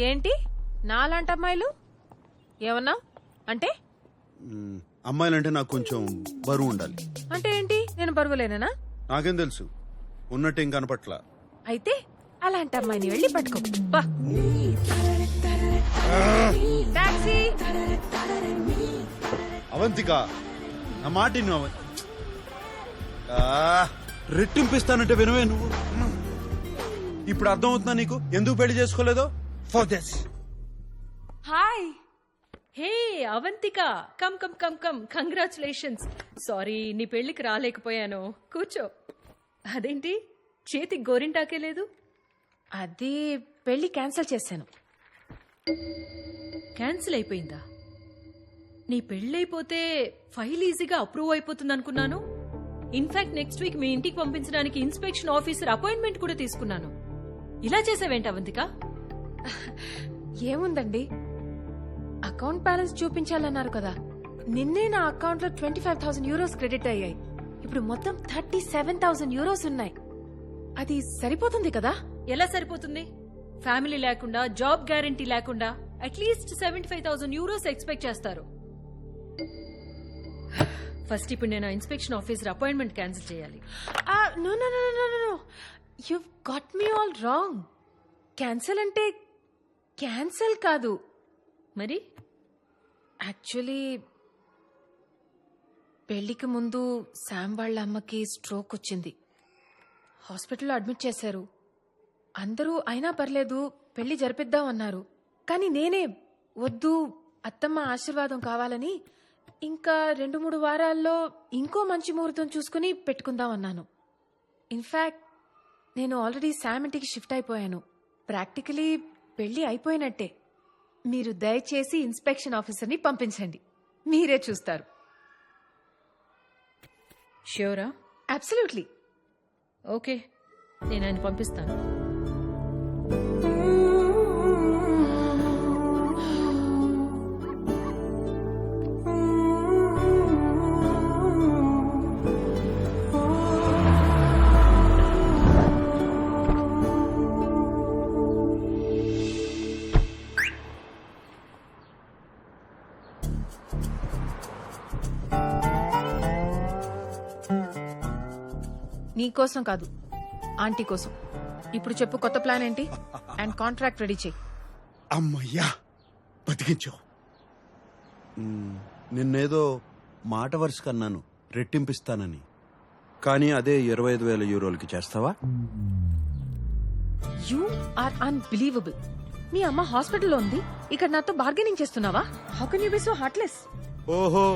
ఏంటి నాలాంటి అమ్మాయిలు ఏమన్నా అంటే అమ్మాయిలంటే నాకు కొంచెం బరువు ఉండాలి. అంటే ఏంటి నేను బరువులేనా? నాకేం తెలుసు, ఉన్నట్టేం కనపట్ల. అయితే అలాంటి అమ్మాయిని వెళ్ళి పట్టుకో. బా. టాక్సీ. అవంతిక, నా మాట విను. రెట్టింపిస్తానంటే వినవే నువ్వు. ఇప్పుడు అర్థమవుతుందా నీకు ఎందుకు పెళ్లి చేసుకోలేదో? For this. Hi. Hey Avantika, come come come come, congratulations. Sorry నీ పెళ్లికి రాలేకపోయాను. కూర్చో. అదేంటి చేతికి గోరింటాకే లేదు? అది పెళ్లి క్యాన్సిల్ చేశాను. క్యాన్సిల్ అయిపోయిందా? నీ పెళ్ళైపోతే ఫైల్ ఈజీగా అప్రూవ్ అయిపోతుంది అనుకున్నాను. ఇన్ఫాక్ట్ నెక్స్ట్ వీక్ మీ ఇంటికి పంపించడానికి ఇన్స్పెక్షన్ ఆఫీసర్ అపాయింట్మెంట్ కూడా తీసుకున్నాను. ఇలా చేసావేంటి అవంతిక? ఏముందండి, అకౌంట్ బ్యాలెన్స్ చూపించాలన్నారు కదా. నిన్నే నా అకౌంట్ లో 25,000 యూరోస్ క్రెడిట్ అయ్యాయి. ఇప్పుడు మొత్తం 37,000 యూరోస్ ఉన్నాయి. అది సరిపోతుంది కదా? ఎలా సరిపోతుంది? ఫ్యామిలీ లేకుండా, జాబ్ గ్యారంటీ లేకుండా అట్లీస్ట్ 75,000 యూరోస్ ఎక్స్పెక్ట్ చేస్తారు. ఫస్ట్ ఇప్పుడు నేను ఇన్స్పెక్షన్ ఆఫీసర్ అపాయింట్మెంట్ క్యాన్సిల్ చేయాలి. No no no no no, you got me all wrong. Cancel అంటే క్యాన్సిల్ కాదు. మరి యాక్చువల్లీ పెళ్లికి ముందు శామ్ వాళ్ళ అమ్మకి స్ట్రోక్ వచ్చింది. హాస్పిటల్లో అడ్మిట్ చేశారు. అందరూ అయినా పర్లేదు పెళ్లి జరిపిద్దాం అన్నారు. కానీ నేనే వద్దు, అత్తమ్మ ఆశీర్వాదం కావాలని ఇంకా 2-3 వారాల్లో ఇంకో మంచి ముహూర్తం చూసుకుని పెట్టుకుందాం అన్నాను. ఇన్ఫాక్ట్ నేను ఆల్రెడీ శామ్ ఇంటికి షిఫ్ట్ అయిపోయాను. ప్రాక్టికలీ పెళ్లి అయిపోయినట్టే. మీరు దయచేసి ఇన్స్పెక్షన్ ఆఫీసర్ని పంపించండి, మీరే చూస్తారు. ష్యూరా? అబ్సల్యూట్లీ. ఓకే, నేను ఆయన పంపిస్తాను. నీకోసం కాదు, ఆంటీ కోసం. ఇప్పుడు చెప్పు, కొత్త ప్లాన్ ఏంటి? అండ్ కాంట్రాక్ట్ రెడీ చేయి. అమ్మయ్యా, బతికించావు. నిన్నేదో మాట వరుస కన్నాను రెట్టింపిస్తానని, కానీ అదే 25,000 యూరోలకి చేస్తావా? You are unbelievable. మీ అమ్మ హాస్పిటల్లో ఉంది, ఇక్కడ నాతో బార్గెనింగ్ చేస్తున్నావా? How can you be so heartless? ఓహో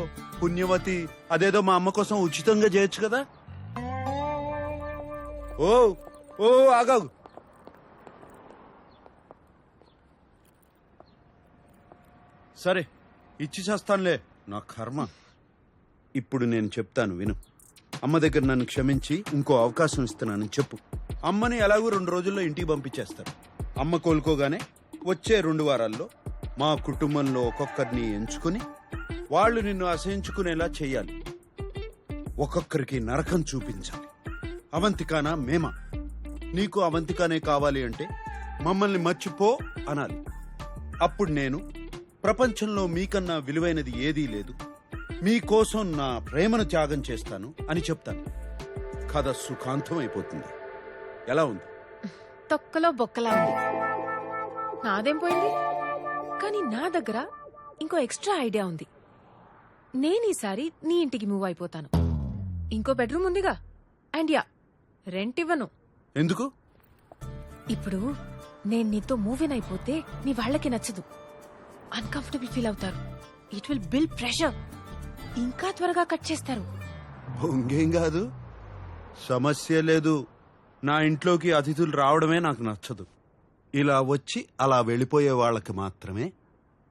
పుణ్యవతి, అదేదో మా అమ్మ కోసం ఉచితంగా చేయొచ్చు కదా. ఓ ఓ ఆగాగు. సరే ఇచ్చి చేస్తానులే, నా కర్మ. ఇప్పుడు నేను చెప్తాను విను. అమ్మ దగ్గర నన్ను క్షమించి ఇంకో అవకాశం ఇస్తున్నానని చెప్పు. అమ్మని ఎలాగో 2 రోజుల్లో ఇంటికి పంపించేస్తారు. అమ్మ కోలుకోగానే వచ్చే 2 వారాల్లో మా కుటుంబంలో ఒక్కొక్కరిని ఎంచుకుని వాళ్ళు నిన్ను అసహించుకునేలా చెయ్యాలి. ఒక్కొక్కరికి నరకం చూపించాలి. అవంతికానా మేమా? నీకు అవంతికానే కావాలి అంటే మమ్మల్ని మర్చిపో అనాలి. అప్పుడు నేను ప్రపంచంలో మీకన్నా విలువైనది ఏదీ లేదు, మీకోసం నా ప్రేమను త్యాగం చేస్తాను అని చెప్తాను. కథ సుఖాంతం అయిపోతుంది. ఎలా ఉంది? తొక్కలో బొక్కలా ఉంది. నాదేం పోయింది? కానీ నా దగ్గర ఇంకో ఎక్స్ట్రా ఐడియా ఉంది. నేను ఈసారి నీ ఇంటికి మూవ్ అయిపోతాను. ఇంకో బెడ్రూమ్ ఉందిగా. అండ్ యా, రెంట్ ఇవ్వను. ఎందుకు? ఇప్పుడు నేను నీతో మూవ్ ఇన్ అయిపోతే నీ వాళ్ళకి నచ్చదు, అన్కంఫర్టబుల్ ఫీల్ అవుతారు. It will build pressure. ఇంకా త్వరగా కట్ చేస్తారు. బొంగేం కాదు, సమస్య లేదు. నా ఇంట్లోకి అతిథులు రావడమే నాకు నచ్చదు. ఇలా వచ్చి అలా వెళ్ళిపోయే వాళ్ళకి మాత్రమే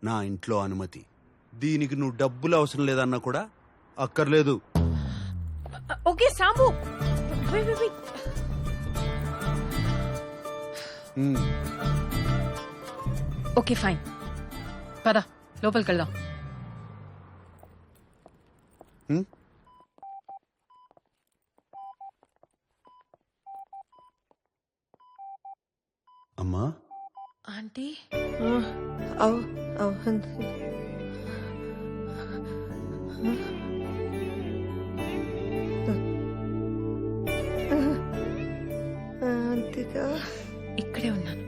నా ఇంట్లో అనుమతి. దీనికి నువ్వు డబ్బులు అవసరం లేదన్నా కూడా అక్కర్లేదు. ఓకే సాంబు, ఓకే ఫైన్, పద లోపలికి వెళ్దాం. అమ్మా ఆంటీ అవంతిక ఇక్కడే ఉన్నాను.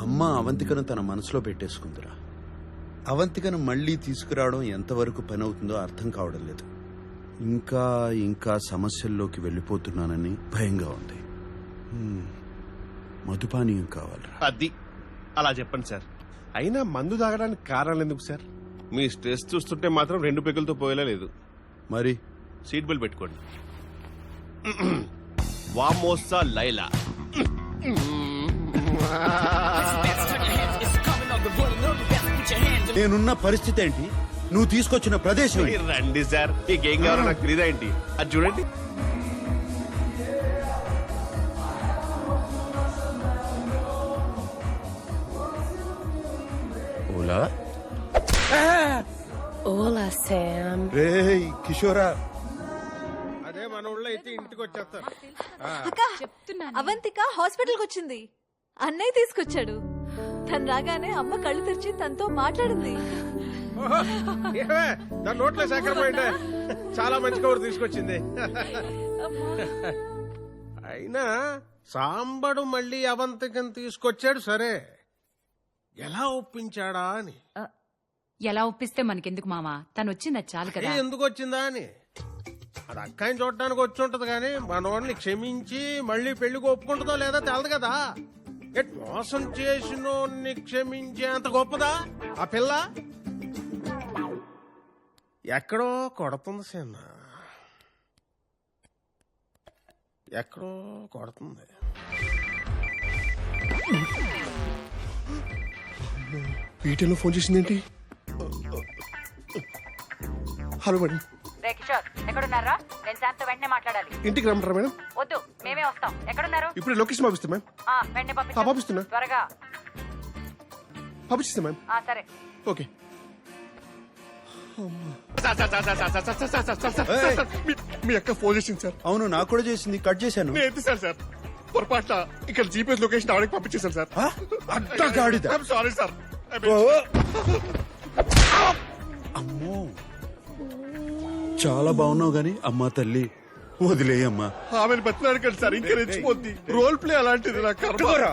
అమ్మ అవంతికను తన మనసులో పెట్టేసుకుందిరా. అవంతికను మళ్ళీ తీసుకురావడం ఎంతవరకు పని అవుతుందో అర్థం కావడం లేదు. ఇంకా ఇంకా సమస్యల్లోకి వెళ్ళిపోతున్నానని భయంగా ఉంది. మధుపానీయం కావాలరా. అది అలా చెప్పండి సార్. అయినా మందు తాగడానికి కారణాలు ఎందుకు సార్? మీ స్ట్రెస్ చూస్తుంటే మాత్రం 2 పెగులతో పోయేలా లేదు. మరి సీట్ బెల్ట్ పెట్టుకోండి. వామోసా లైలా. నేనున్న పరిస్థితి ఏంటి, నువ్వు తీసుకొచ్చిన ప్రదేశం ఏంటి? మీరు రండి సార్, మీకేం కావాలో నాకు తెలియదా ఏంటి? అది చూడండి. Ola Hola, Sam. రేయ్ కిషోరా, అదే మన ఊళ్ళో అయితే ఇంటికి వచ్చేస్తారు. అవంతిక హాస్పిటల్కి వచ్చింది. అన్నయ్య తీసుకొచ్చాడు. తను రాగానే అమ్మ కళ్ళు తెరిచి తనతో మాట్లాడింది. నా నోట్లో శాఖర పోయింటే చాలా మంచి కబురు తీసుకొచ్చింది. అయినా సాంబడు మళ్ళీ అవంతికను తీసుకొచ్చాడు సరే, ఎలా ఒప్పించాడా అని. ఎలా ఒప్పిస్తే మనకెందుకు మావా, తను వచ్చింది చాలు కదా. ఎందుకు వచ్చిందా అని అది అక్కాయిని చూడటానికి వచ్చి ఉంటది కానీ మనోడిని క్షమించి మళ్ళీ పెళ్లికి ఒప్పుకుంటుందో లేదా తెలదు కదా. మోసం చేసినోడిని క్షమించే అంత గొప్పదా ఆ పిల్ల? ఎక్కడో కొడుతుంది సేన, ఎక్కడో కొడుతుంది. వీటిలో ఫోన్ చేసిందేంటి? Hello madam. రే కిషోర్, ఎక్కడున్నారా? నేను శాంతో వెంటనే మాట్లాడాలి. ఇంటికి రమ్మంటారా మేడం? వద్దు, మేమే వస్తాం. ఎక్కడున్నారు? ఇప్పుడు లొకేషన్ పంపిస్తా మ్యామ్. వెంటనే పంపిస్తున్నా. త్వరగా పంపిస్తా మ్యామ్. సరే. ఓకే. ఏయ్. మీ అక్క ఫోన్ చేసింది సార్. అవును నాకు కూడా చేసింది, కట్ చేశాను. నేను ఎత్తిసాను సార్. పొరపాట్ల ఇక్కడ జీపీఎస్ లొకేషన్ ఆవిడకి పంపించేశాను సార్. అడ్డగాడిద. Sorry sir. అమ్మో, చాలా బాగున్నావు గాని అమ్మా తల్లి వదిలేయమ్మా. ఆమెను బతిలాడకండి సార్, ఇంకా రెచ్చిపోద్ది. రోల్ ప్లే అలాంటిది. నాకు పట్టుకోరా.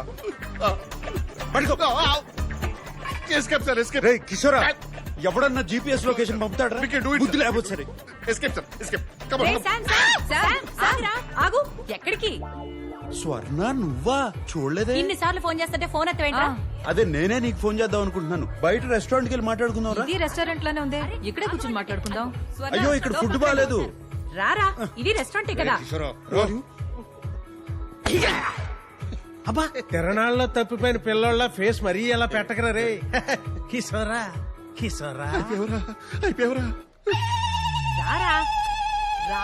Escape sir, escape. రేయ్ కిషోరా, ఎవడన్నా జీపీఎస్ లొకేషన్ పంపుతాడా? We can do it, బుద్ధి sir. లేకపోతే సరే. Escape sir, escape. కమ్ రే, on. Sam, Sam, Sam, Sam, ఆగు. ఎక్కడికి? స్వర్ణ నువ్వా? చూడలేదే. ఇన్నిసార్లు ఫోన్ చేస్తుంటే ఫోన్ ఎత్తవేంట్రా? అదే నేనే నీకు ఫోన్ చేద్దాం అనుకుంటున్నాను. బయట రెస్టారెంట్కి వెళ్ళి మాట్లాడుకుందాం రా. ఇది రెస్టారెంట్ లోనే ఉంది, ఇక్కడే కూర్చొని మాట్లాడుకుందాం. అయ్యో ఇక్కడ ఫుడ్ బాగాలేదు. రారా, ఇది రెస్టారెంటే కదా. అబ్బా, తిరణాల్లో తప్పిపోయిన పిల్లోళ్ళ ఫేస్ మరీ ఎలా పెట్టకరా రే. కిషోరా, కిషోరా. అయిపోయావరా? రారా, రా.